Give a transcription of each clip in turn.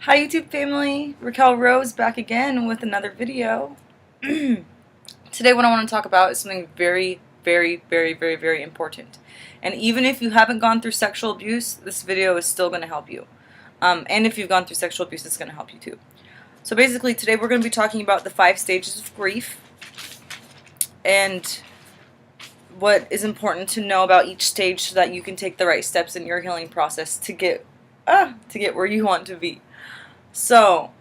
Hi YouTube family, Raquel Rose back again with another video. Today what I want to talk about is something very important. And even if you haven't gone through sexual abuse, this video is still going to help you. And if you've gone through sexual abuse, it's going to help you too. So basically today we're going to be talking about the 5 stages of grief and what is important to know about each stage so that you can take the right steps in your healing process to get where you want to be. So,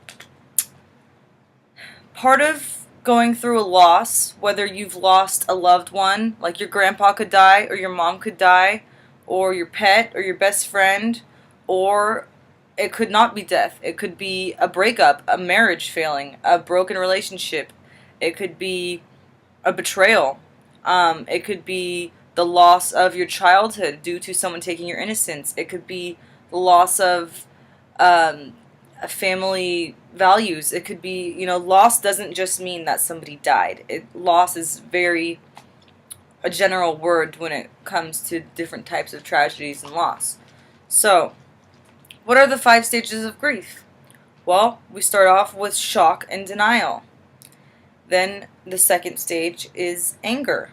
part of going through a loss, whether you've lost a loved one, like your grandpa could die, or your mom could die, or your pet, or your best friend, or it could not be death. It could be a breakup, a marriage failing, a broken relationship. It could be a betrayal. It could be the loss of your childhood due to someone taking your innocence. It could be the loss of family values. It could be, loss doesn't just mean that somebody died. Loss is a general word when it comes to different types of tragedies and loss. So, what are the 5 stages of grief? Well, we start off with shock and denial. Then the second stage is anger.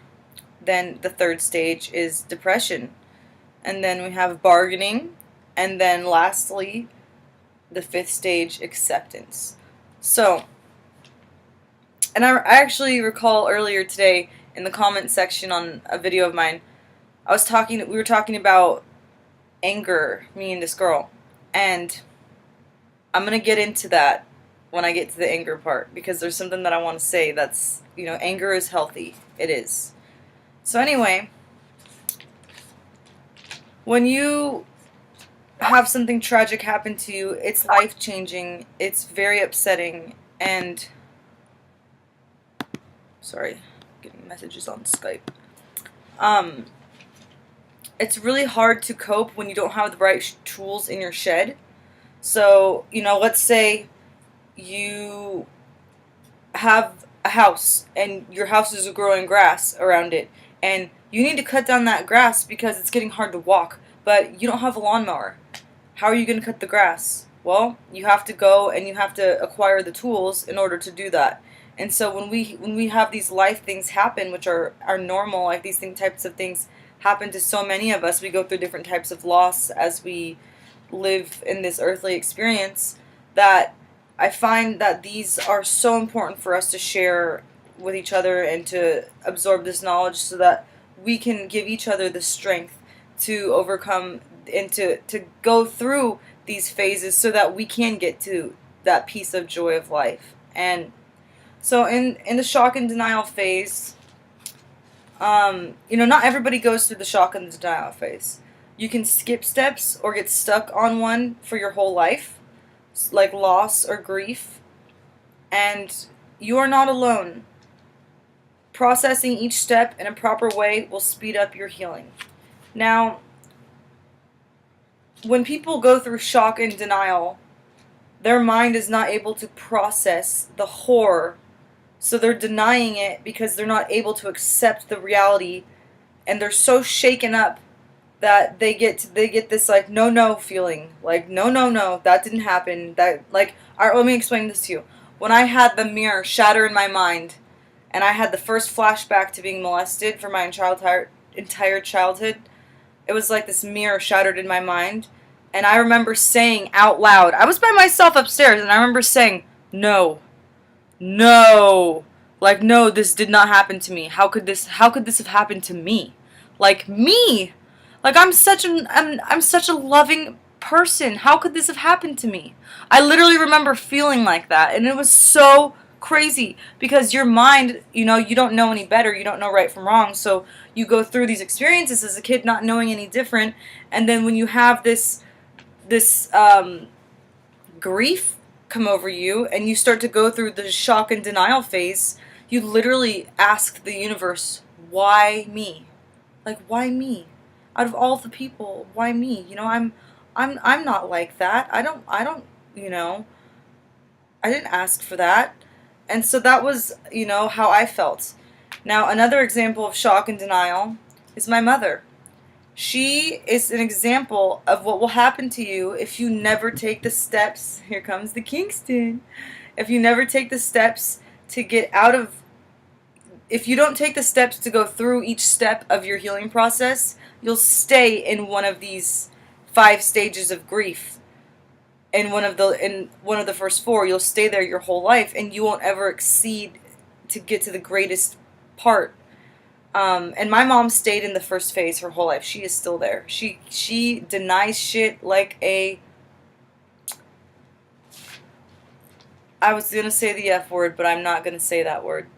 Then the third stage is depression. And then we have bargaining. And then lastly, the 5th stage, acceptance. So, and I actually recall earlier today in the comment section on a video of mine, we were talking about anger, me and this girl, and I'm gonna get into that when I get to the anger part, because there's something that I want to say that's, anger is healthy. It is. So anyway, when you have something tragic happen to you, it's life-changing, it's very upsetting, and sorry, getting messages on Skype. It's really hard to cope when you don't have the right tools in your shed. So, let's say you have a house and your house is growing grass around it, and you need to cut down that grass because it's getting hard to walk, but you don't have a lawnmower. How are you going to cut the grass? Well, you have to go and you have to acquire the tools in order to do that. And so when we have these life things happen, which are normal, like these types of things happen to so many of us, we go through different types of loss as we live in this earthly experience, that I find that these are so important for us to share with each other and to absorb this knowledge so that we can give each other the strength to overcome and to go through these phases so that we can get to that piece of joy of life. And so in the shock and denial phase, not everybody goes through the shock and the denial phase. You can skip steps or get stuck on one for your whole life, like loss or grief, and you are not alone. Processing each step in a proper way will speed up your healing. Now, when people go through shock and denial, their mind is not able to process the horror, so they're denying it because they're not able to accept the reality, and they're so shaken up that they get this like no feeling, like no, that didn't happen. That, like, alright, let me explain this to you. When I had the mirror shatter in my mind, and I had the first flashback to being molested for my entire childhood, it was like this mirror shattered in my mind, and I remember saying out loud, I was by myself upstairs, and I remember saying, no, like, no, this did not happen to me. How could this have happened to me? Like, me! Like, I'm such a loving person. How could this have happened to me? I literally remember feeling like that, and it was so crazy because your mind, you don't know any better. You don't know right from wrong, so you go through these experiences as a kid not knowing any different, and then when you have this grief come over you and you start to go through the shock and denial phase, you literally ask the universe, why me? Like, why me? Out of all the people, why me? I'm not like that. I don't I didn't ask for that. And so that was, how I felt. Now, another example of shock and denial is my mother. She is an example of what will happen to you if you never take the steps. Here comes the Kingston. If you never take the steps to get out of, if you don't take the steps to go through each step of your healing process, you'll stay in one of these 5 stages of grief. In one of the first 4, you'll stay there your whole life, and you won't ever exceed to get to the greatest part. And my mom stayed in the first phase her whole life. She is still there. She denies shit like a. I was gonna say the F word, but I'm not gonna say that word.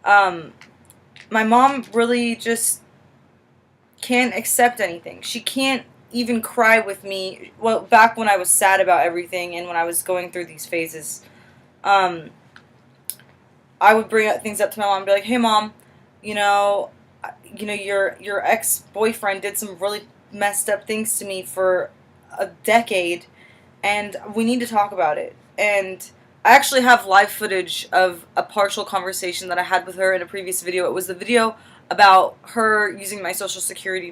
My mom really just can't accept anything. She can't even cry with me. Well, back when I was sad about everything and when I was going through these phases, I would bring things up to my mom and be like, "Hey, mom, you know, your ex-boyfriend did some really messed up things to me for a decade, and we need to talk about it." And I actually have live footage of a partial conversation that I had with her in a previous video. It was the video about her using my social security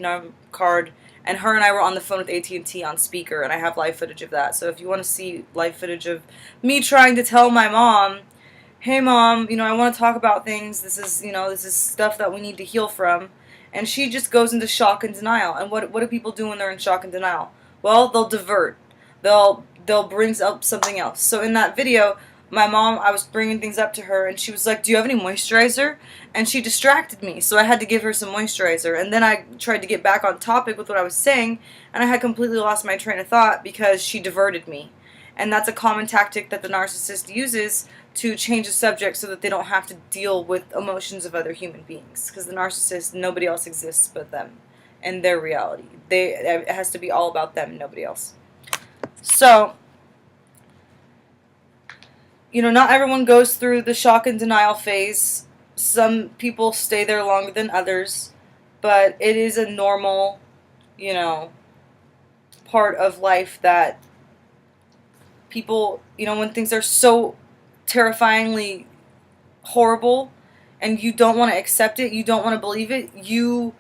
card, and her and I were on the phone with AT&T on speaker, and I have live footage of that. So if you want to see live footage of me trying to tell my mom, "Hey, mom, I want to talk about things. This is stuff that we need to heal from," and she just goes into shock and denial. And what do people do when they're in shock and denial? Well, they'll divert. They'll bring up something else. So in that video, my mom, I was bringing things up to her, and she was like, "Do you have any moisturizer?" And she distracted me, so I had to give her some moisturizer. And then I tried to get back on topic with what I was saying, and I had completely lost my train of thought because she diverted me. And that's a common tactic that the narcissist uses to change the subject so that they don't have to deal with emotions of other human beings. Because the narcissist, nobody else exists but them and their reality. It has to be all about them and nobody else. So, not everyone goes through the shock and denial phase. Some people stay there longer than others, but it is a normal, part of life that people, when things are so terrifyingly horrible and you don't want to accept it, you don't want to believe it, you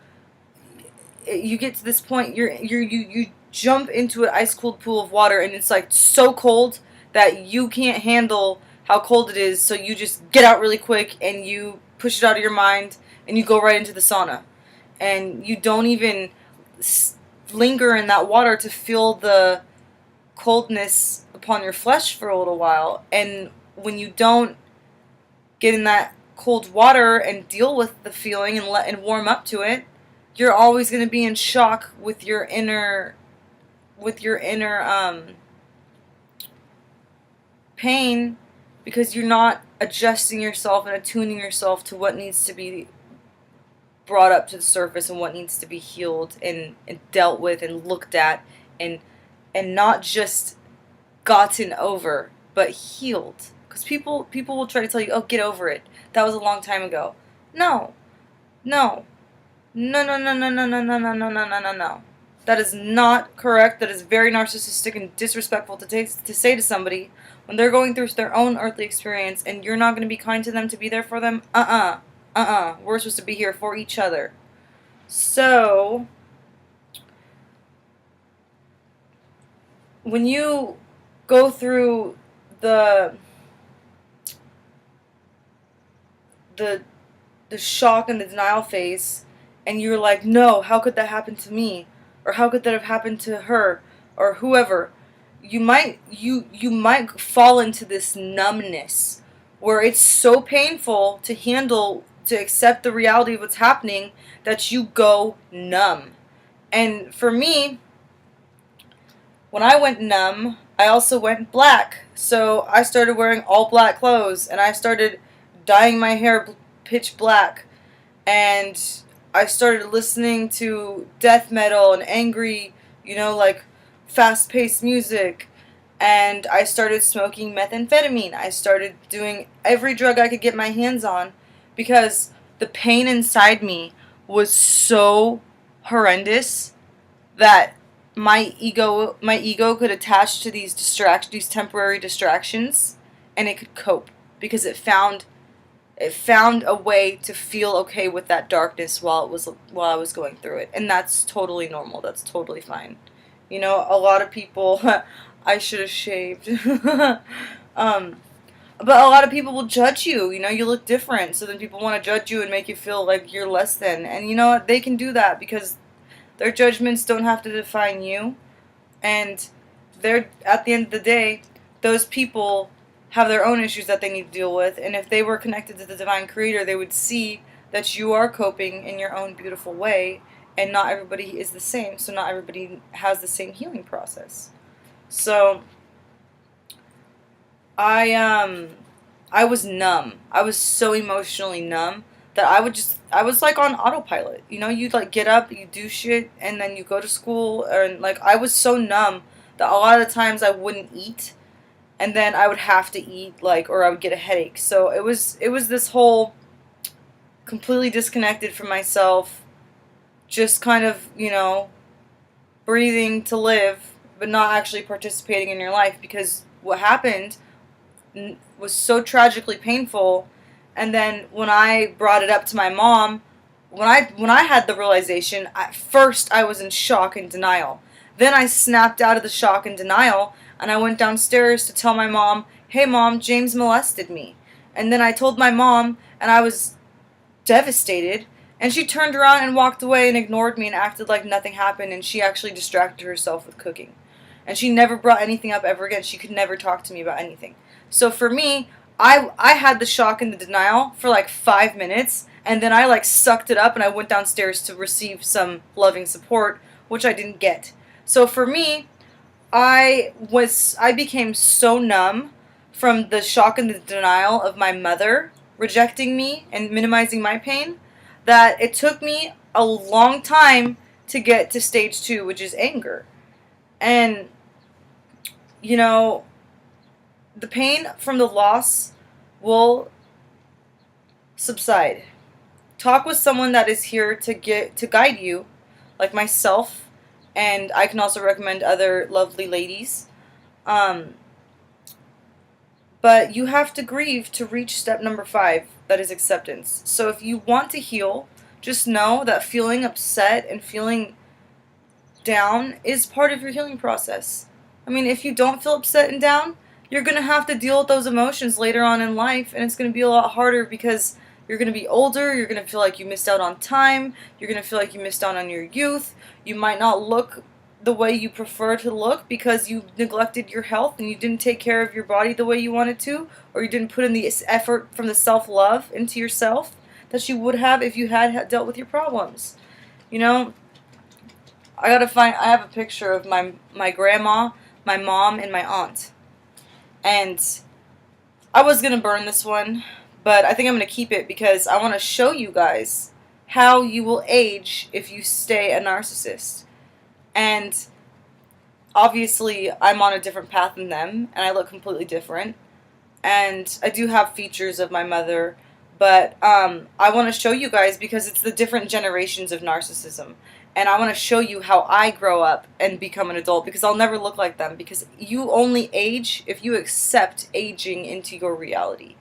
get to this point, you jump into an ice cold pool of water, and it's like so cold that you can't handle how cold it is, so you just get out really quick and you push it out of your mind and you go right into the sauna, and you don't even linger in that water to feel the coldness upon your flesh for a little while. And when you don't get in that cold water and deal with the feeling and warm up to it, you're always going to be in shock with your inner pain, because you're not adjusting yourself and attuning yourself to what needs to be brought up to the surface and what needs to be healed and dealt with and looked at and not just gotten over, but healed. Because people will try to tell you, "Oh, get over it. That was a long time ago." No. No. No, no, no, no, no, no, no, no, no, no, no, no, no. That is not correct. That is very narcissistic and disrespectful to say to somebody when they're going through their own earthly experience and you're not going to be kind to them, to be there for them. We're supposed to be here for each other. So, when you go through the shock and the denial phase, and you're like, "No, how could that happen to me?" Or "How could that have happened to her?" Or whoever, you might fall into this numbness where it's so painful to handle, to accept the reality of what's happening, that you go numb. And for me, when I went numb, I also went black. So I started wearing all black clothes, and I started dyeing my hair pitch black, and I started listening to death metal and angry, like fast-paced music, and I started smoking methamphetamine. I started doing every drug I could get my hands on, because the pain inside me was so horrendous that my ego could attach to these temporary distractions, and it could cope, because it found it found a way to feel okay with that darkness while I was going through it, and that's totally normal. That's totally fine. You know, a lot of people, I should have shaved. um, but a lot of people will judge you. You know, you look different, so then people want to judge you and make you feel like you're less than. And you know what? They can do that because their judgments don't have to define you. And they're, at the end of the day, those people have their own issues that they need to deal with. And if they were connected to the divine creator, they would see that you are coping in your own beautiful way. And not everybody is the same. So not everybody has the same healing process. So I was numb. I was so emotionally numb that I was like on autopilot. You know, you'd like get up, you do shit, and then you go to school, and like I was so numb that a lot of the times I wouldn't eat, and then I would have to eat, like, or I would get a headache. So it was this whole completely disconnected from myself, just kind of, you know, breathing to live, but not actually participating in your life, because what happened was so tragically painful. And then when I brought it up to my mom, when I had the realization, at first I was in shock and denial. Then I snapped out of the shock and denial, and I went downstairs to tell my mom, "Hey mom, James molested me." And then I told my mom, and I was devastated. And she turned around and walked away and ignored me and acted like nothing happened, and she actually distracted herself with cooking. And she never brought anything up ever again. She could never talk to me about anything. So for me, I had the shock and the denial for like 5 minutes, and then I like sucked it up and I went downstairs to receive some loving support, which I didn't get. So for me, I became so numb from the shock and the denial of my mother rejecting me and minimizing my pain that it took me a long time to get to stage 2, which is anger. And you know, the pain from the loss will subside. Talk with someone that is here to guide you, like myself, and I can also recommend other lovely ladies. Um, but you have to grieve to reach step number 5, that is acceptance. So if you want to heal, just know that feeling upset and feeling down is part of your healing process. I mean, if you don't feel upset and down, you're going to have to deal with those emotions later on in life, and it's going to be a lot harder because you're going to be older, you're going to feel like you missed out on time, you're going to feel like you missed out on your youth, you might not look the way you prefer to look because you neglected your health and you didn't take care of your body the way you wanted to, or you didn't put in the effort from the self-love into yourself that you would have if you had dealt with your problems. You know, I have a picture of my grandma, my mom, and my aunt. And I was going to burn this one, but I think I'm going to keep it because I want to show you guys how you will age if you stay a narcissist. And obviously, I'm on a different path than them, and I look completely different. And I do have features of my mother, but I want to show you guys because it's the different generations of narcissism. And I want to show you how I grow up and become an adult because I'll never look like them, because you only age if you accept aging into your reality,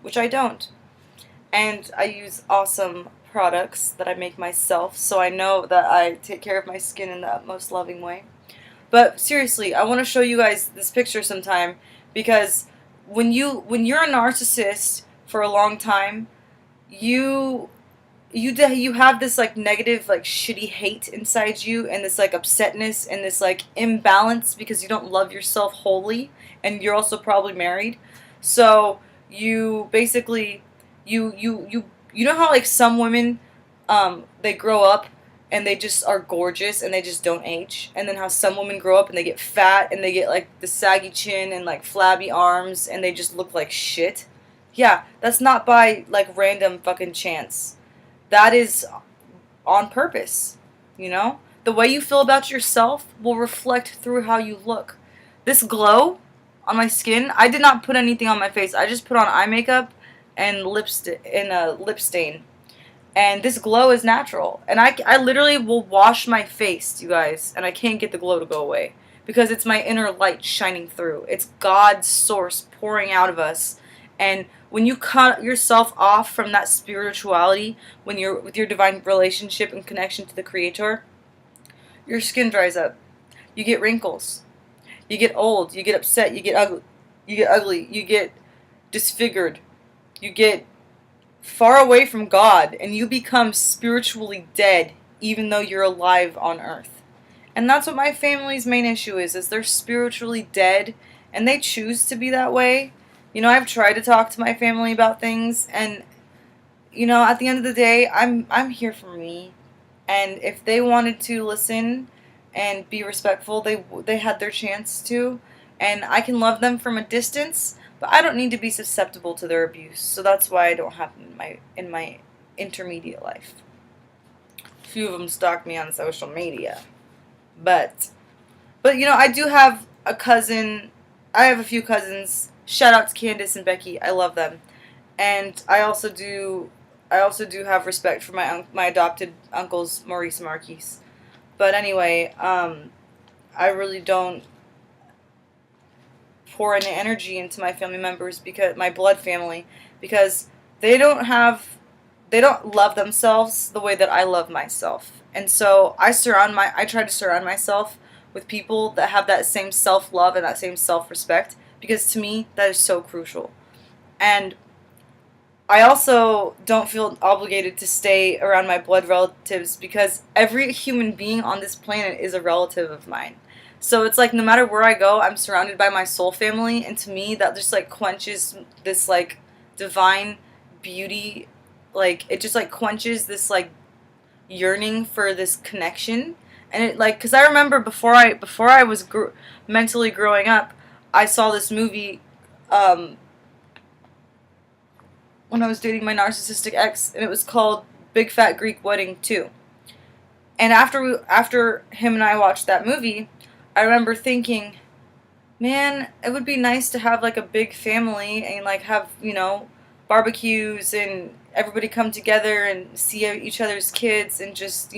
which I don't. And I use awesome products that I make myself, so I know that I take care of my skin in the most loving way. But seriously, I want to show you guys this picture sometime because when you're a narcissist for a long time, you have this like negative, like shitty hate inside you, and this like upsetness and this like imbalance because you don't love yourself wholly, and you're also probably married. So you basically you know how like some women they grow up and they just are gorgeous and they just don't age, and then how some women grow up and they get fat and they get like the saggy chin and like flabby arms and they just look like shit. Yeah, that's not by like random fucking chance. That is on purpose, you know? The way you feel about yourself will reflect through how you look. This glow on my skin, I did not put anything on my face. I just put on eye makeup and lipstick and a lip stain. And this glow is natural. And I literally will wash my face, you guys, and I can't get the glow to go away because it's my inner light shining through. It's God's source pouring out of us, And when you cut yourself off from that spirituality, when you're with your divine relationship and connection to the Creator, your skin dries up. You get wrinkles. You get old. You get upset. You get ugly. You get disfigured. You get far away from God, and you become spiritually dead, even though you're alive on earth. And that's what my family's main issue is they're spiritually dead, and they choose to be that way. I've tried to talk to my family about things, and at the end of the day, I'm here for me. And if they wanted to listen and be respectful, they had their chance to, and I can love them from a distance, but I don't need to be susceptible to their abuse. So that's why I don't have them in my intermediate life. A few of them stalk me on social media, but I do have a cousin. I have a few cousins. Shout out to Candace and Becky. I love them, and I also do have respect for my adopted uncles, Maurice and Marquise. But anyway, I really don't pour any energy into my family members, because my blood family, because they don't love themselves the way that I love myself. And so I try to surround myself with people that have that same self-love and that same self-respect, because to me that is so crucial. And I also don't feel obligated to stay around my blood relatives, because every human being on this planet is a relative of mine. So it's like no matter where I go, I'm surrounded by my soul family, and to me that just like quenches this like divine beauty, like it just like quenches this like yearning for this connection. And it like, cuz I remember before I was mentally growing up, I saw this movie when I was dating my narcissistic ex, and it was called Big Fat Greek Wedding 2. And after him and I watched that movie, I remember thinking, man, it would be nice to have like a big family and like have, barbecues and everybody come together and see each other's kids and just,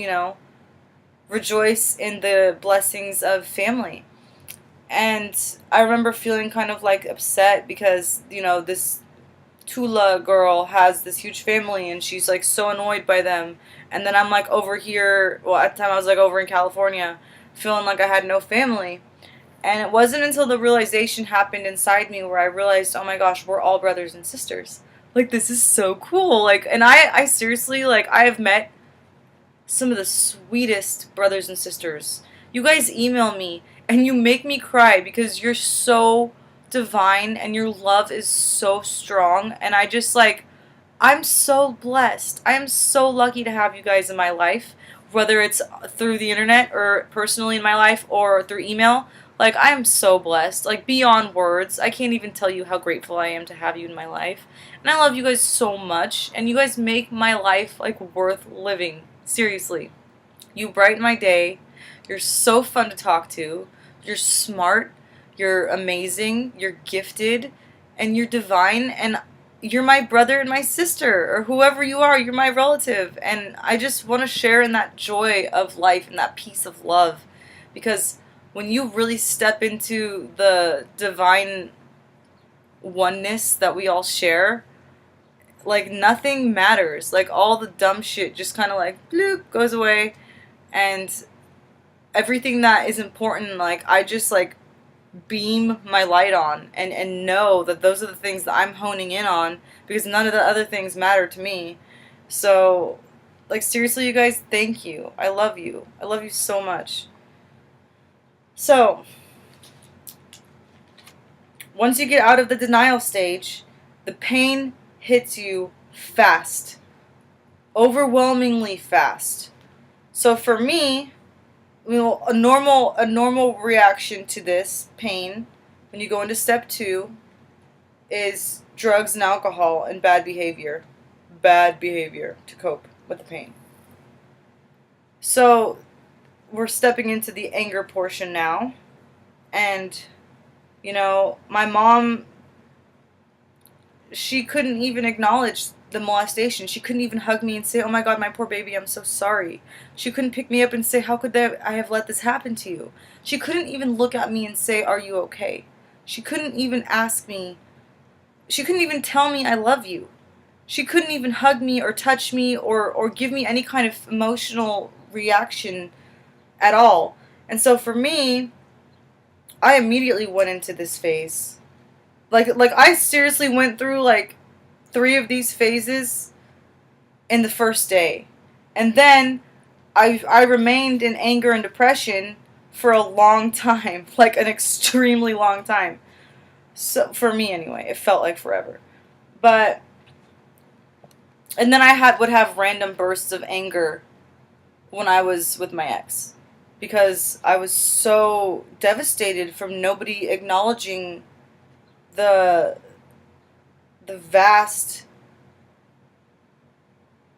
rejoice in the blessings of family. And I remember feeling kind of like upset because, this Tula girl has this huge family and she's like so annoyed by them. And then I'm like over here, well, at the time I was like over in California, feeling like I had no family. And it wasn't until the realization happened inside me where I realized, oh my gosh, we're all brothers and sisters. Like, this is so cool. Like, and I seriously, like, I have met some of the sweetest brothers and sisters. You guys email me and you make me cry because you're so divine and your love is so strong. And I just, like, I'm so blessed. I am so lucky to have you guys in my life, whether it's through the internet or personally in my life or through email. Like, I am so blessed, like, beyond words. I can't even tell you how grateful I am to have you in my life. And I love you guys so much, and you guys make my life, like, worth living. Seriously. You brighten my day. You're so fun to talk to. You're smart. You're amazing. You're gifted. And you're divine. And you're my brother and my sister, or whoever you are. You're my relative. And I just want to share in that joy of life and that peace of love. Because when you really step into the divine oneness that we all share, like, nothing matters. Like, all the dumb shit just kind of like bloop goes away, and everything that is important, like, I just like beam my light on and know that those are the things that I'm honing in on, because none of the other things matter to me. So, like, seriously, you guys, thank you. I love you. I love you so much. So, once you get out of the denial stage, the pain hits you fast. Overwhelmingly fast. So for me, a normal reaction to this pain when you go into step 2 is drugs and alcohol and bad behavior. Bad behavior to cope with the pain. So we're stepping into the anger portion now. And, my mom, she couldn't even acknowledge the molestation. She couldn't even hug me and say, oh my God, my poor baby, I'm so sorry. She couldn't pick me up and say, how could I have let this happen to you? She couldn't even look at me and say, are you okay? She couldn't even ask me, She couldn't even tell me I love you. She couldn't even hug me or touch me or give me any kind of emotional reaction at all. And so for me, I immediately went into this phase. Like I seriously went through like 3 of these phases in the first day. And then I remained in anger and depression for a long time, like an extremely long time. So for me anyway, it felt like forever. But and then would have random bursts of anger when I was with my ex because I was so devastated from nobody acknowledging the vast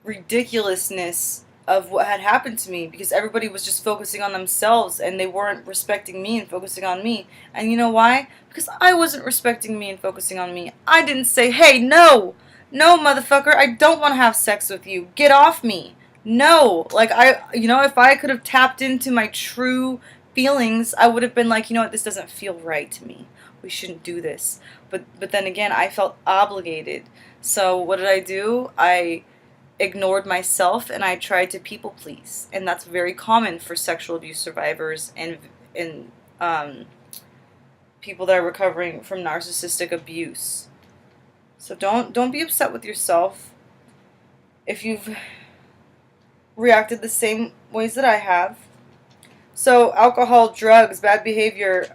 ridiculousness of what had happened to me because everybody was just focusing on themselves and they weren't respecting me and focusing on me. And you know why? Because I wasn't respecting me and focusing on me. I didn't say, "Hey, no. No, motherfucker, I don't want to have sex with you. Get off me." No. Like if I could have tapped into my true feelings, I would have been like, "You know what? This doesn't feel right to me. We shouldn't do this." But then again, I felt obligated. So what did I do? I ignored myself and I tried to people please, and that's very common for sexual abuse survivors and people that are recovering from narcissistic abuse. So don't be upset with yourself if you've reacted the same ways that I have. So alcohol, drugs, bad behavior,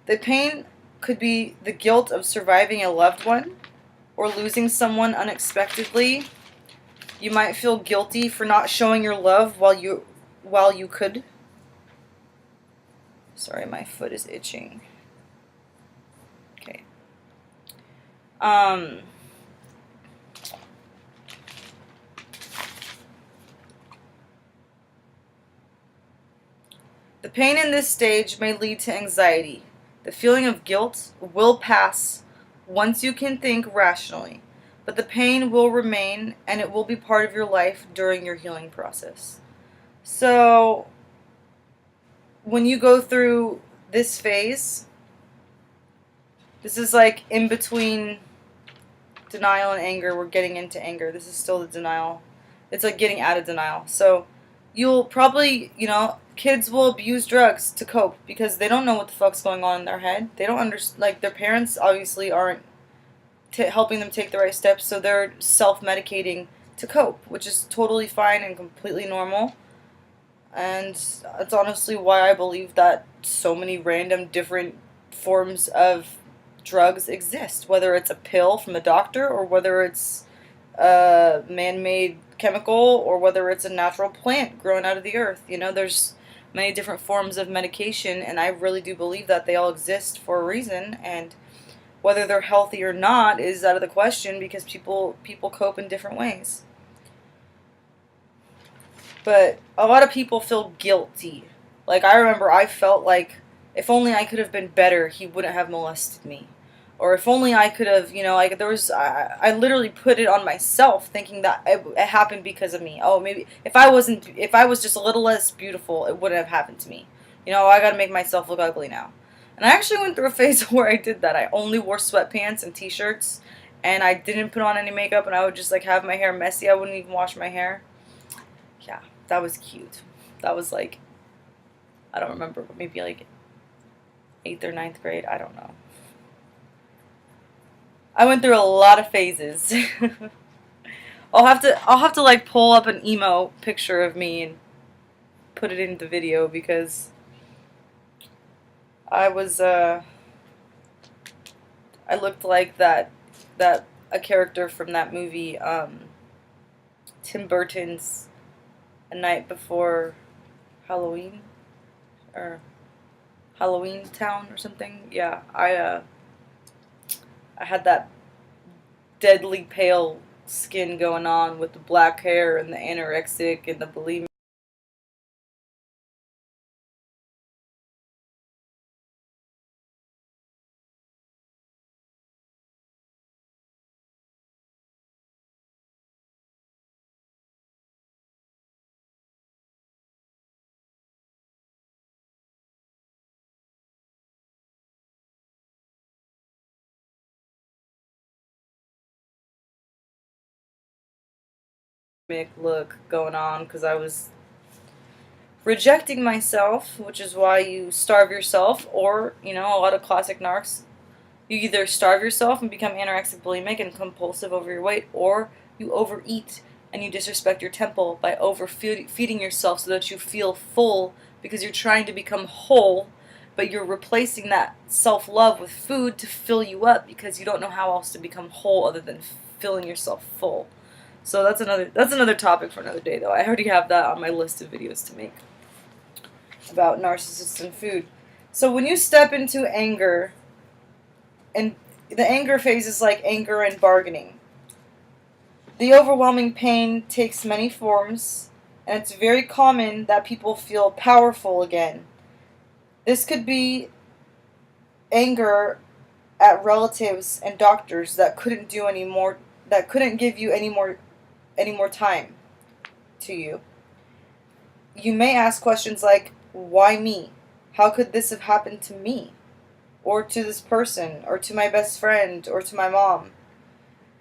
the pain could be the guilt of surviving a loved one or losing someone unexpectedly. You might feel guilty for not showing your love while you could. Sorry, my foot is itching. Okay. Um the pain in this stage may lead to anxiety. The feeling of guilt will pass once you can think rationally, but the pain will remain and it will be part of your life during your healing process. So, when you go through this phase, this is like in between denial and anger. We're getting into anger. This is still the denial. It's like getting out of denial. So you'll probably, kids will abuse drugs to cope because they don't know what the fuck's going on in their head. They don't understand. Like, their parents obviously aren't helping them take the right steps, so they're self-medicating to cope, which is totally fine and completely normal. And that's honestly why I believe that so many random different forms of drugs exist, whether it's a pill from a doctor or whether it's a man-made chemical or whether it's a natural plant grown out of the earth. There's many different forms of medication, and I really do believe that they all exist for a reason, and whether they're healthy or not is out of the question because people cope in different ways. But a lot of people feel guilty. Like, I remember I felt like if only I could have been better, he wouldn't have molested me. Or if only I could have, like there was, I literally put it on myself thinking that it happened because of me. Oh, maybe if I was just a little less beautiful, it wouldn't have happened to me. I gotta make myself look ugly now. And I actually went through a phase where I did that. I only wore sweatpants and t-shirts, and I didn't put on any makeup, and I would just like have my hair messy. I wouldn't even wash my hair. Yeah, that was cute. That was like, I don't remember, but maybe like 8th or ninth grade. I don't know. I went through a lot of phases. I'll have to like pull up an emo picture of me and put it in the video because I was I looked like that a character from that movie, Tim Burton's A Night Before Halloween or Halloween Town or something. Yeah, I had that deadly pale skin going on with the black hair and the anorexic and the bulimic. look going on because I was rejecting myself, which is why you starve yourself, or, you know, a lot of classic narcs, you either starve yourself and become anorexic, bulimic, and compulsive over your weight, or you overeat and you disrespect your temple by overfeeding yourself so that you feel full because you're trying to become whole, but you're replacing that self-love with food to fill you up because you don't know how else to become whole other than filling yourself full. So that's another topic for another day, though. I already have that on my list of videos to make about narcissists and food. So when you step into anger, and the anger phase is like anger and bargaining. The overwhelming pain takes many forms, and it's very common that people feel powerful again. This could be anger at relatives and doctors that couldn't do any more, that couldn't give you any more time to you. You may ask questions like, why me? How could this have happened to me? Or to this person, or to my best friend, or to my mom.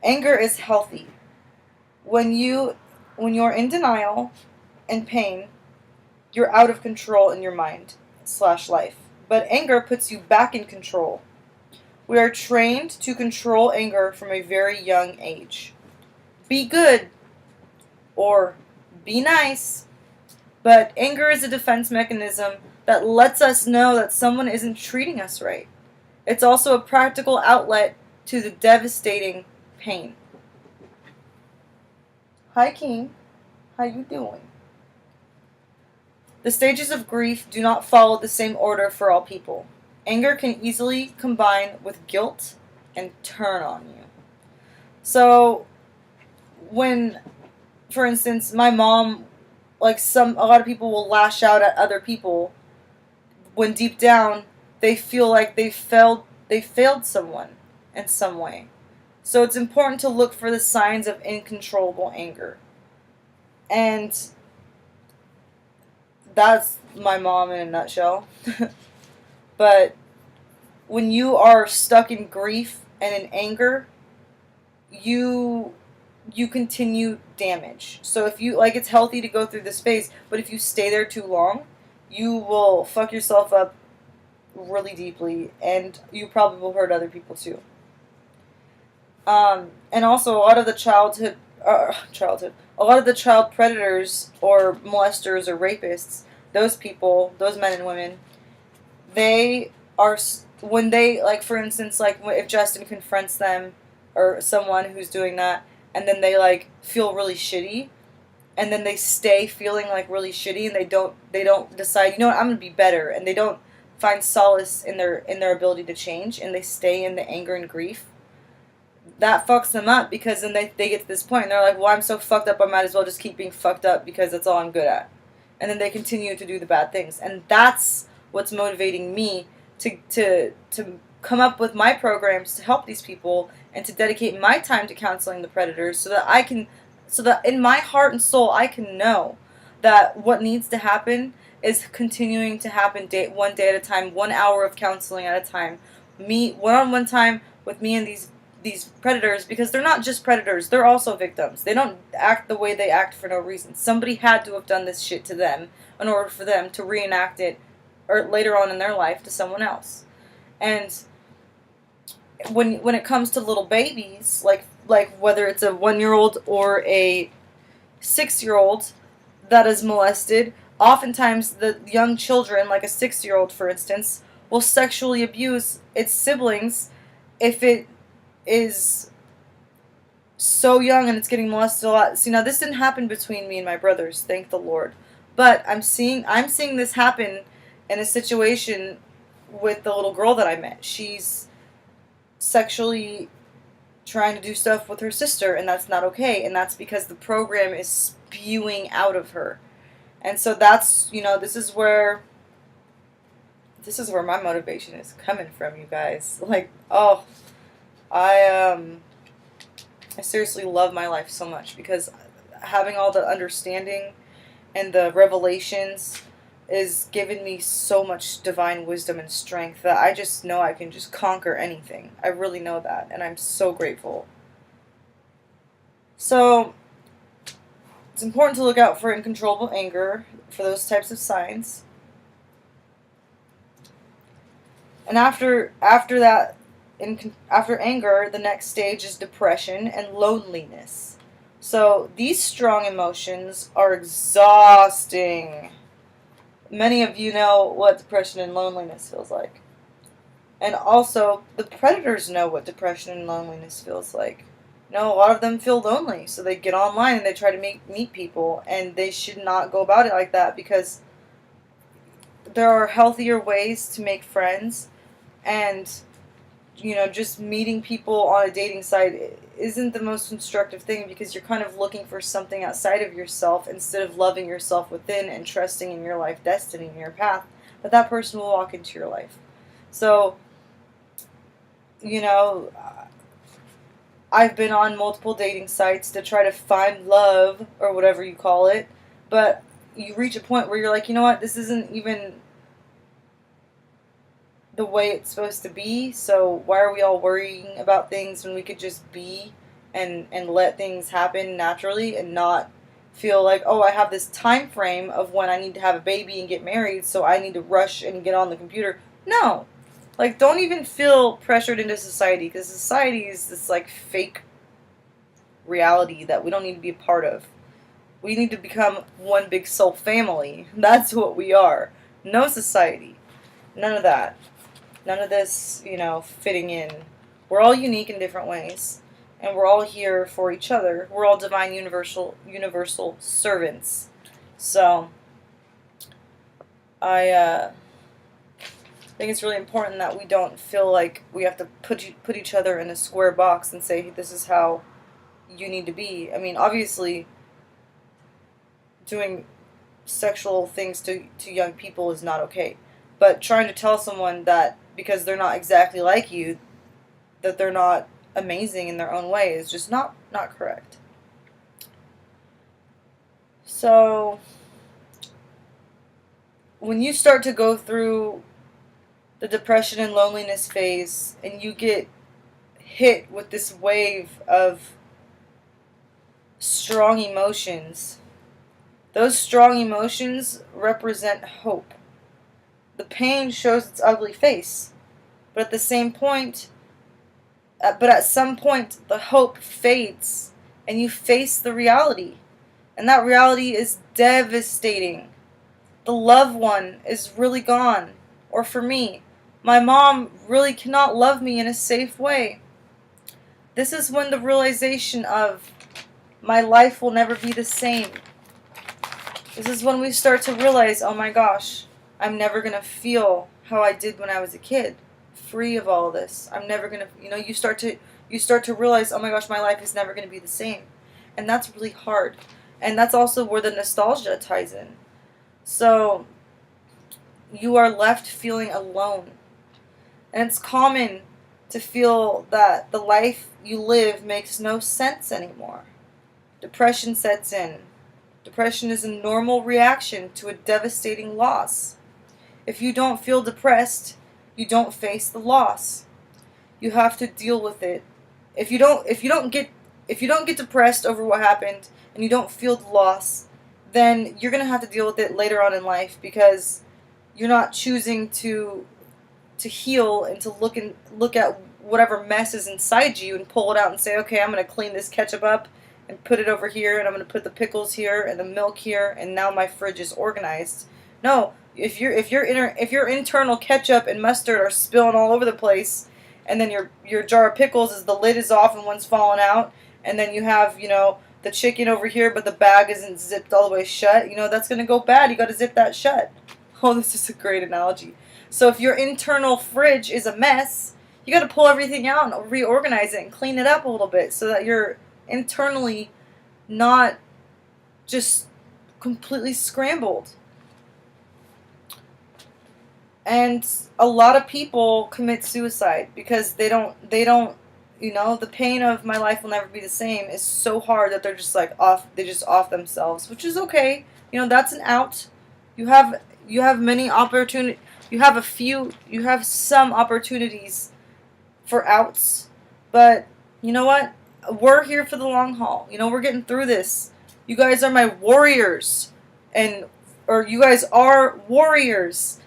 Anger is healthy. When you're in denial and pain, you're out of control in your mind/life. But anger puts you back in control. We are trained to control anger from a very young age. Be good, or be nice. But anger is a defense mechanism that lets us know that someone isn't treating us right. It's also a practical outlet to the devastating pain. Hi, King. How you doing? The stages of grief do not follow the same order for all people. Anger can easily combine with guilt and turn on you. So, when, for instance, my mom, like a lot of people will lash out at other people when deep down they feel like they failed someone in some way. So it's important to look for the signs of uncontrollable anger. And that's my mom in a nutshell. But when you are stuck in grief and in anger, you continue damage. So if you, like, it's healthy to go through this phase, but if you stay there too long, you will fuck yourself up really deeply, and you probably will hurt other people too. And also a lot of the a lot of the child predators or molesters or rapists, those people, those men and women, they are, when they, like, for instance, like if Justin confronts them or someone who's doing that, and then they like feel really shitty, and then they stay feeling like really shitty, and they don't decide, you know what, I'm gonna be better, and they don't find solace in their ability to change, and they stay in the anger and grief. That fucks them up, because then they get to this point and they're like, well, I'm so fucked up, I might as well just keep being fucked up because that's all I'm good at. And then they continue to do the bad things. And that's what's motivating me to come up with my programs to help these people and to dedicate my time to counseling the predators, so that in my heart and soul I can know that what needs to happen is continuing to happen one day at a time, 1 hour of counseling at a time. Me, one-on-one time with me and these predators, because they're not just predators, they're also victims. They don't act the way they act for no reason. Somebody had to have done this shit to them in order for them to reenact it, or later on in their life, to someone else. And when it comes to little babies, like whether it's a 1-year-old or a 6-year-old that is molested, oftentimes the young children, like a 6-year-old for instance, will sexually abuse its siblings if it is so young and it's getting molested a lot. See, now this didn't happen between me and my brothers, thank the Lord. But I'm seeing this happen in a situation with the little girl that I met. She's sexually trying to do stuff with her sister, and that's not okay, and that's because the program is spewing out of her. And so that's, this is where my motivation is coming from, you guys. Like, oh, I seriously love my life so much, because having all the understanding and the revelations is giving me so much divine wisdom and strength that I just know I can just conquer anything. I really know that, and I'm so grateful. So, It's important to look out for uncontrollable anger, for those types of signs. And after anger, the next stage is depression and loneliness. So these strong emotions are exhausting. Many of you know what depression and loneliness feels like. And also, the predators know what depression and loneliness feels like. You know, a lot of them feel lonely, so they get online and they try to meet people, and they should not go about it like that, because there are healthier ways to make friends, and just meeting people on a dating site isn't the most constructive thing, because you're kind of looking for something outside of yourself instead of loving yourself within and trusting in your life destiny and your path that person will walk into your life. So, I've been on multiple dating sites to try to find love, or whatever you call it, but you reach a point where you're like, you know what, this isn't even the way it's supposed to be, so why are we all worrying about things when we could just be and let things happen naturally, and not feel like, oh, I have this time frame of when I need to have a baby and get married, so I need to rush and get on the computer. No. Like, don't even feel pressured into society, because society is this, like, fake reality that we don't need to be a part of. We need to become one big soul family. That's what we are. No society. None of that. None of this, fitting in. We're all unique in different ways, and we're all here for each other. We're all divine universal servants. So, I think it's really important that we don't feel like we have to put each other in a square box and say, this is how you need to be. I mean, obviously, doing sexual things to young people is not okay. But trying to tell someone that because they're not exactly like you, that they're not amazing in their own way, is just not correct. So, when you start to go through the depression and loneliness phase, and you get hit with this wave of strong emotions, those strong emotions represent hope. The pain shows its ugly face, but at some point, the hope fades, and you face the reality, and that reality is devastating. The loved one is really gone, or for me, my mom really cannot love me in a safe way. This is when the realization of my life will never be the same. This is when we start to realize, oh my gosh, I'm never going to feel how I did when I was a kid, free of all this. I'm never going to, you start to realize, oh my gosh, my life is never going to be the same. And that's really hard. And that's also where the nostalgia ties in. So, you are left feeling alone. And it's common to feel that the life you live makes no sense anymore. Depression sets in. Depression is a normal reaction to a devastating loss. If you don't feel depressed, you don't face the loss. You have to deal with it. If you don't get depressed over what happened and you don't feel the loss, then you're going to have to deal with it later on in life, because you're not choosing to heal and to look at whatever mess is inside you and pull it out and say, okay, I'm going to clean this ketchup up and put it over here, and I'm going to put the pickles here and the milk here, and now my fridge is organized. No, if your internal ketchup and mustard are spilling all over the place, and then your jar of pickles is the lid is off and one's fallen out, and then you have the chicken over here, but the bag isn't zipped all the way shut, that's going to go bad. You got to zip that shut. Oh, this is a great analogy. So if your internal fridge is a mess, you got to pull everything out and reorganize it and clean it up a little bit, so that you're internally not just completely scrambled. And a lot of people commit suicide because they don't the pain of my life will never be the same is so hard that they're just off themselves, which is okay. That's an out. You have many opportunities. You have some opportunities for outs, but you know what? We're here for the long haul. We're getting through this. You guys are my warriors. And, or you guys are warriors.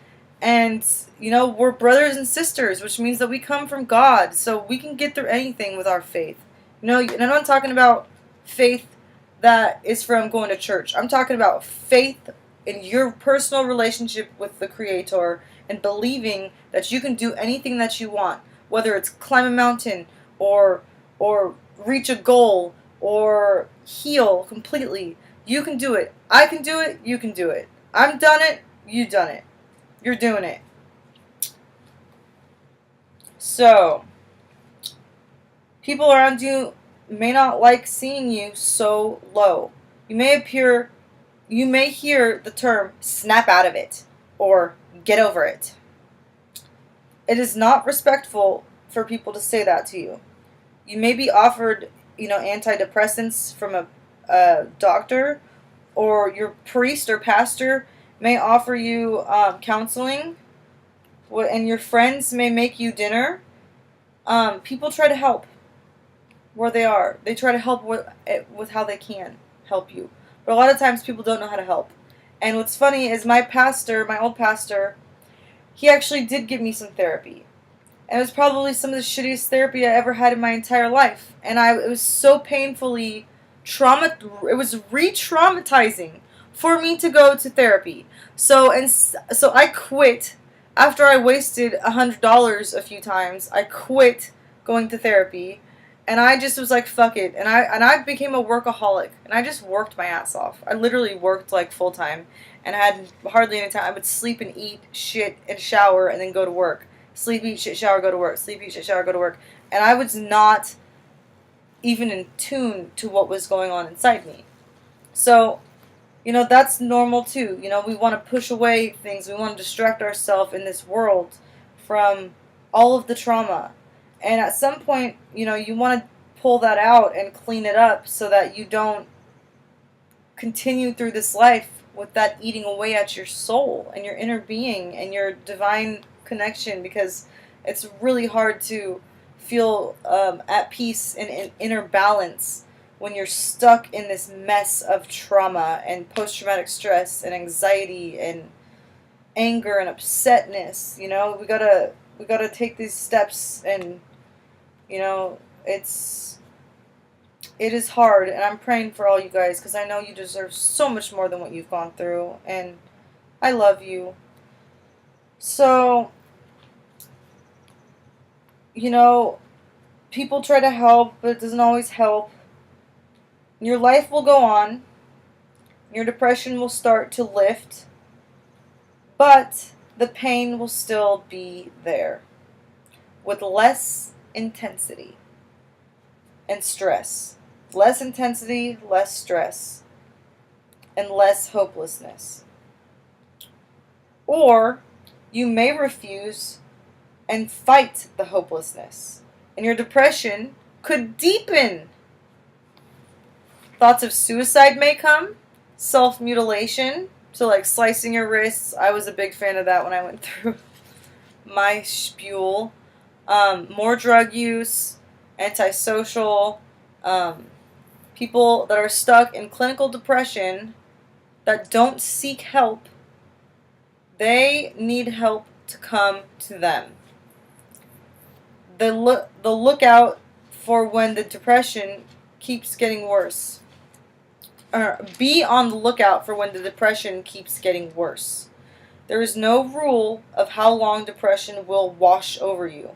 And, you know, we're brothers and sisters, which means that we come from God. So we can get through anything with our faith. You know, and I'm not talking about faith that is from going to church. I'm talking about faith in your personal relationship with the Creator and believing that you can do anything that you want, whether it's climb a mountain or reach a goal or heal completely. You can do it. I can do it. You can do it. I've done it. You've done it. You're doing it. So, people around you may not like seeing you so low. You may hear the term snap out of it or get over it. It is not respectful for people to say that to you. You may be offered, you know, antidepressants from a doctor, or your priest or pastor may offer you counseling, and your friends may make you dinner. People try to help where they are. They try to help with how they can help you. But a lot of times people don't know how to help. And what's funny is my old pastor, he actually did give me some therapy. And it was probably some of the shittiest therapy I ever had in my entire life. And it was so painfully it was re-traumatizing for me to go to therapy. So I quit after I wasted $100 a few times. I quit going to therapy, and I just was like, fuck it. And I became a workaholic, and I just worked my ass off. I literally worked like full time, and I had hardly any time. I would sleep and eat shit and shower and then go to work. Sleep, eat, shit, shower, go to work. Sleep, eat, shit, shower, go to work. And I was not even in tune to what was going on inside me. So, you know, that's normal too. You know, we want to push away things. We want to distract ourselves in this world from all of the trauma. And at some point, you know, you want to pull that out and clean it up so that you don't continue through this life with that eating away at your soul and your inner being and your divine connection, because it's really hard to feel at peace and in inner balance when you're stuck in this mess of trauma and post-traumatic stress and anxiety and anger and upsetness. You know, we gotta take these steps, and you know, it is hard, and I'm praying for all you guys, because I know you deserve so much more than what you've gone through, and I love you. So, you know, people try to help, but it doesn't always help. Your life will go on. Your depression will start to lift, but the pain will still be there with less intensity and stress. Less intensity, less stress, and less hopelessness. Or you may refuse and fight the hopelessness, and your depression could deepen. Thoughts of suicide may come, self-mutilation, so like slicing your wrists. I was a big fan of that when I went through my spiel. More drug use, antisocial, people that are stuck in clinical depression that don't seek help, they need help to come to them. The lookout for when the depression keeps getting worse. Or be on the lookout for when the depression keeps getting worse. There is no rule of how long depression will wash over you.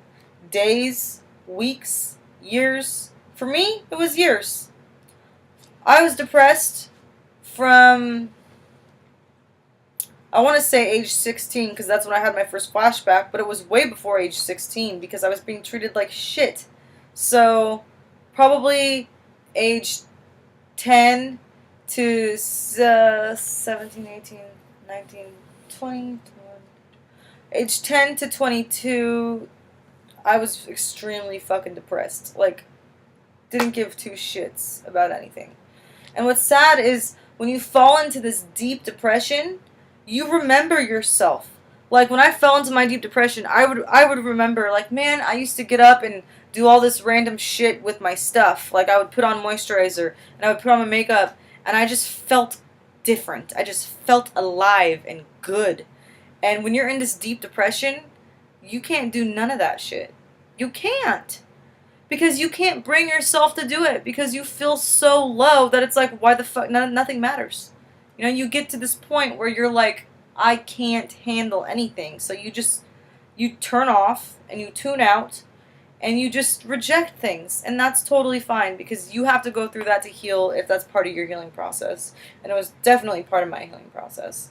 Days, weeks, years. For me, it was years. I was depressed from, I want to say age 16, because that's when I had my first flashback, but it was way before age 16 because I was being treated like shit. So, probably age 10 to 17, 18, 19, 20, age 10 to 22, I was extremely fucking depressed. Like, didn't give two shits about anything. And what's sad is when you fall into this deep depression, you remember yourself. Like, when I fell into my deep depression, I would remember, like, man, I used to get up and do all this random shit with my stuff. Like, I would put on moisturizer, and I would put on my makeup, And I just felt different. I just felt alive and good. And when you're in this deep depression, you can't do none of that shit. You can't. Because you can't bring yourself to do it. Because you feel so low that it's like, why the fuck? Nothing matters. You know, you get to this point where you're like, I can't handle anything. So you turn off and you tune out and you just reject things. And that's totally fine because you have to go through that to heal if that's part of your healing process. And it was definitely part of my healing process.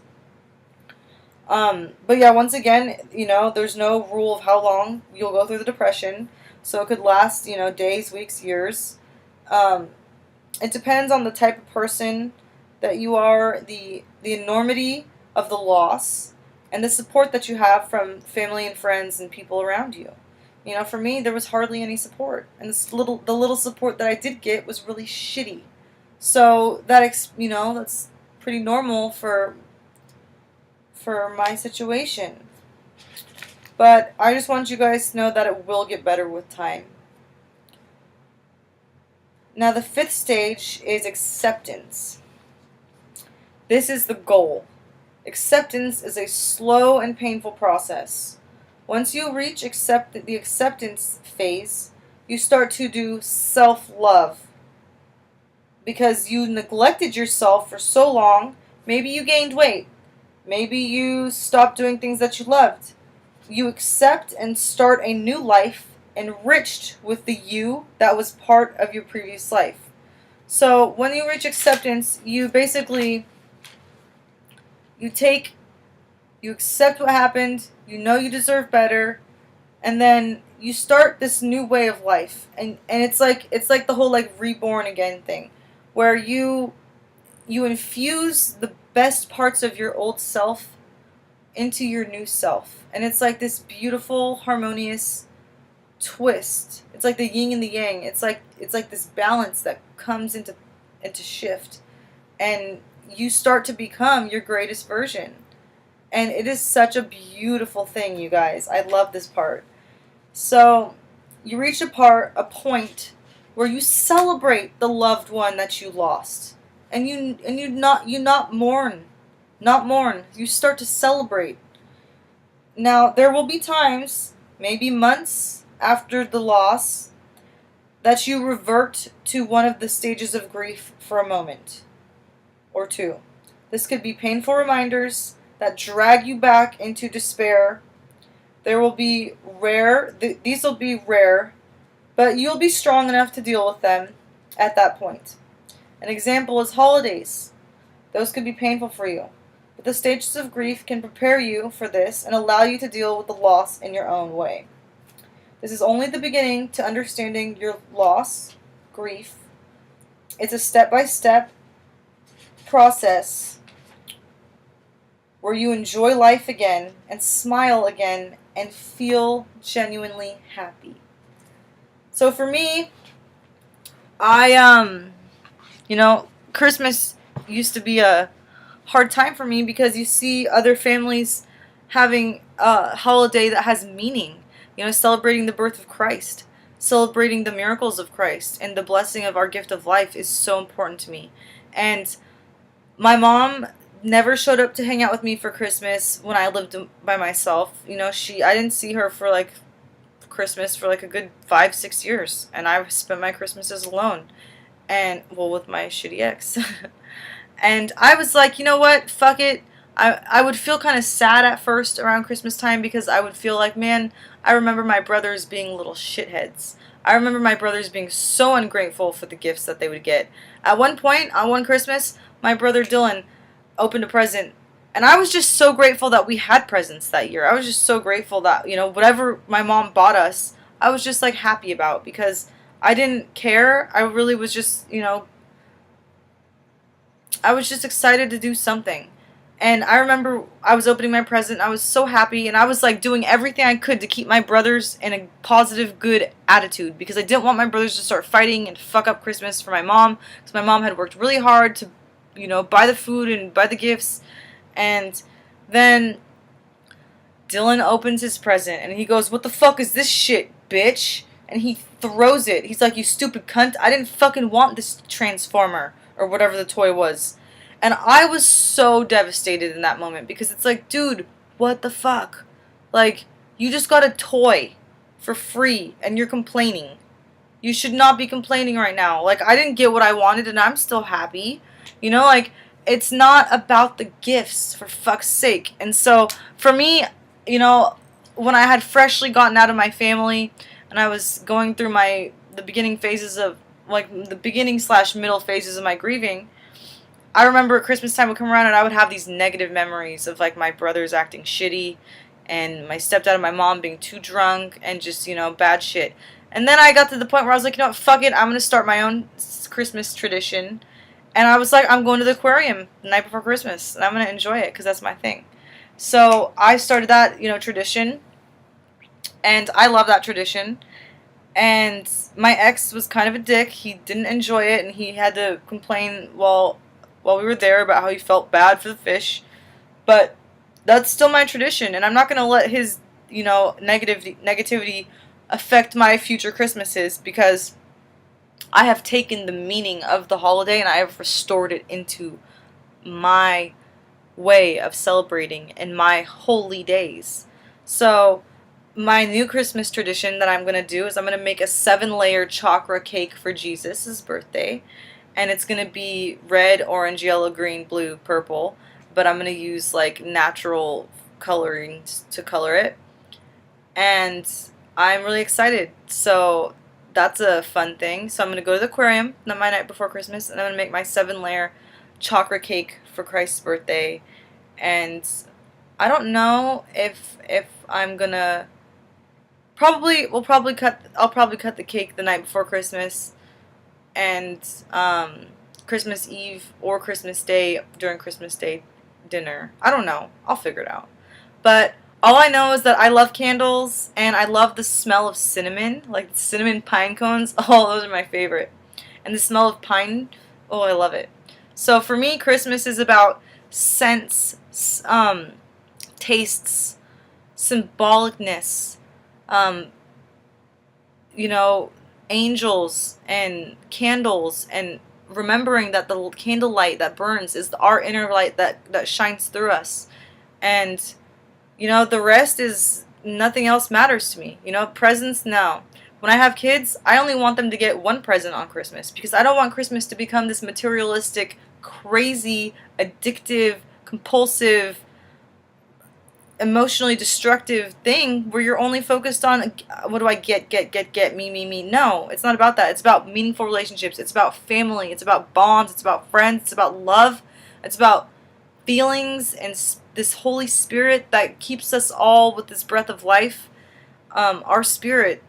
But yeah, once again, you know, there's no rule of how long you'll go through the depression. So it could last, you know, days, weeks, years. It depends on the type of person that you are, the enormity of the loss, and the support that you have from family and friends and people around you. You know, for me, there was hardly any support, and the little support that I did get was really shitty. So you know, that's pretty normal for my situation. But I just want you guys to know that it will get better with time. Now, the 5th stage is acceptance. This is the goal. Acceptance is a slow and painful process. Once you reach the acceptance phase, you start to do self-love. Because you neglected yourself for so long, maybe you gained weight. Maybe you stopped doing things that you loved. You accept and start a new life enriched with the you that was part of your previous life. So when you reach acceptance, you basically, you accept what happened, you know you deserve better, and then you start this new way of life. And it's like the whole like reborn again thing, where you infuse the best parts of your old self into your new self. And it's like this beautiful, harmonious twist. It's like the yin and the yang. It's like this balance that comes into shift. And you start to become your greatest version. And it is such a beautiful thing, you guys. I love this part. So you reach a point where you celebrate the loved one that you lost. And you not mourn. Not mourn. You start to celebrate. Now, there will be times, maybe months after the loss, that you revert to one of the stages of grief for a moment or two. This could be painful reminders that drag you back into despair. These will be rare, but you'll be strong enough to deal with them at that point. An example is holidays. Those could be painful for you. But the stages of grief can prepare you for this and allow you to deal with the loss in your own way. This is only the beginning to understanding your loss, grief. It's a step-by-step process where you enjoy life again and smile again and feel genuinely happy. So for me, you know, Christmas used to be a hard time for me because you see other families having a holiday that has meaning. You know, celebrating the birth of Christ, celebrating the miracles of Christ, and the blessing of our gift of life is so important to me. And my mom never showed up to hang out with me for Christmas when I lived by myself. You know, I didn't see her for like Christmas for like a good 5-6 years, and I spent my Christmases alone, and well, with my shitty ex. And I was like, you know what, fuck it. I would feel kind of sad at first around Christmas time because I would feel like, man, I remember my brothers being little shitheads. I remember my brothers being so ungrateful for the gifts that they would get. At one point, on one Christmas, my brother Dylan opened a present, and I was just so grateful that we had presents that year. I was just so grateful that, you know, whatever my mom bought us, I was just like happy about because I didn't care. I really was just, you know, I was just excited to do something. And I remember I was opening my present, I was so happy, and I was like doing everything I could to keep my brothers in a positive, good attitude because I didn't want my brothers to start fighting and fuck up Christmas for my mom because my mom had worked really hard to, you know, buy the food and buy the gifts. And then Dylan opens his present and he goes, "What the fuck is this shit, bitch?" And he throws it. He's like, "You stupid cunt, I didn't fucking want this transformer or whatever the toy was. And I was so devastated in that moment because it's like, dude, what the fuck? Like, you just got a toy for free and you're complaining. You should not be complaining right now. Like, I didn't get what I wanted and I'm still happy. You know, like, it's not about the gifts, for fuck's sake. And so, for me, you know, when I had freshly gotten out of my family and I was going through the beginning phases of, like, the beginning slash middle phases of my grieving, I remember Christmas time would come around and I would have these negative memories of, like, my brothers acting shitty and my stepdad and my mom being too drunk and just, you know, bad shit. And then I got to the point where I was like, you know what, fuck it, I'm going to start my own Christmas tradition. And I was like, I'm going to the aquarium the night before Christmas, and I'm going to enjoy it because that's my thing. So I started that, you know, tradition, and I love that tradition. And my ex was kind of a dick. He didn't enjoy it, and he had to complain while we were there about how he felt bad for the fish. But that's still my tradition, and I'm not going to let his, you know, negativity affect my future Christmases because I have taken the meaning of the holiday and I have restored it into my way of celebrating in my holy days. So, my new Christmas tradition that I'm going to do is I'm going to make a 7-layer chakra cake for Jesus' birthday. And it's going to be red, orange, yellow, green, blue, purple. But I'm going to use like natural coloring to color it. And I'm really excited. So that's a fun thing. So I'm going to go to the aquarium my night before Christmas, and I'm going to make my 7-layer chakra cake for Christ's birthday. And I don't know if I'm going to I'll probably cut the cake the night before Christmas and Christmas Eve or Christmas Day during Christmas Day dinner. I don't know. I'll figure it out. But all I know is that I love candles and I love the smell of cinnamon, like cinnamon pine cones. Oh, those are my favorite. And the smell of pine, oh, I love it. So for me, Christmas is about scents, tastes, symbolicness, you know, angels and candles, and remembering that the candlelight that burns is our inner light that shines through us. And, you know, the rest is nothing else matters to me. You know, presents, no. When I have kids, I only want them to get one present on Christmas because I don't want Christmas to become this materialistic, crazy, addictive, compulsive, emotionally destructive thing where you're only focused on what do I get, me. No, it's not about that. It's about meaningful relationships. It's about family. It's about bonds. It's about friends. It's about love. It's about feelings and this Holy Spirit that keeps us all with this breath of life. Our spirit,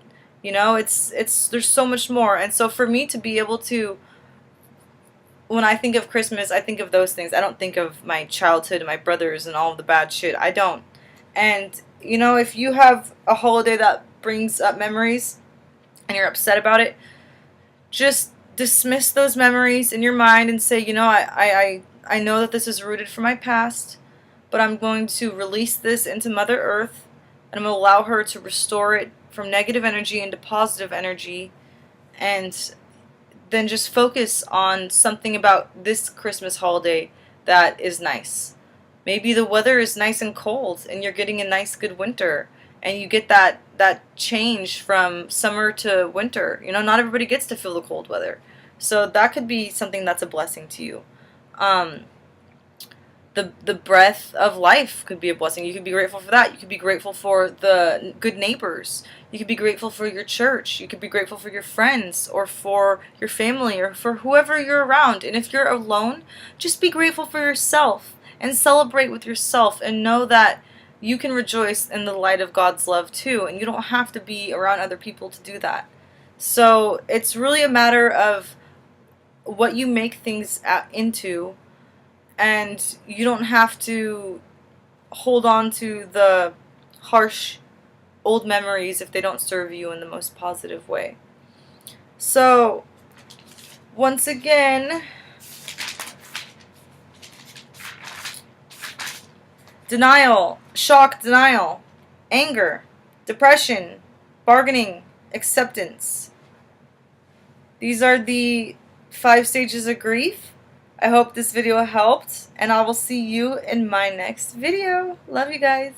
you know, it's there's so much more. And so for me to be able to, when I think of Christmas, I think of those things. I don't think of my childhood and my brothers and all of the bad shit. I don't. And, you know, if you have a holiday that brings up memories and you're upset about it, just dismiss those memories in your mind and say, you know, I know that this is rooted from my past, but I'm going to release this into Mother Earth, and I'm going to allow her to restore it from negative energy into positive energy, and then just focus on something about this Christmas holiday that is nice. Maybe the weather is nice and cold and you're getting a nice good winter and you get that change from summer to winter. You know, not everybody gets to feel the cold weather. So that could be something that's a blessing to you. The breath of life could be a blessing. You could be grateful for that. You could be grateful for the good neighbors. You could be grateful for your church. You could be grateful for your friends or for your family or for whoever you're around. And if you're alone, just be grateful for yourself and celebrate with yourself and know that you can rejoice in the light of God's love too. And you don't have to be around other people to do that. So it's really a matter of what you make things into. And you don't have to hold on to the harsh old memories if they don't serve you in the most positive way. So, once again, denial, shock, denial, anger, depression, bargaining, acceptance. These are the 5 stages of grief. I hope this video helped, and I will see you in my next video. Love you guys.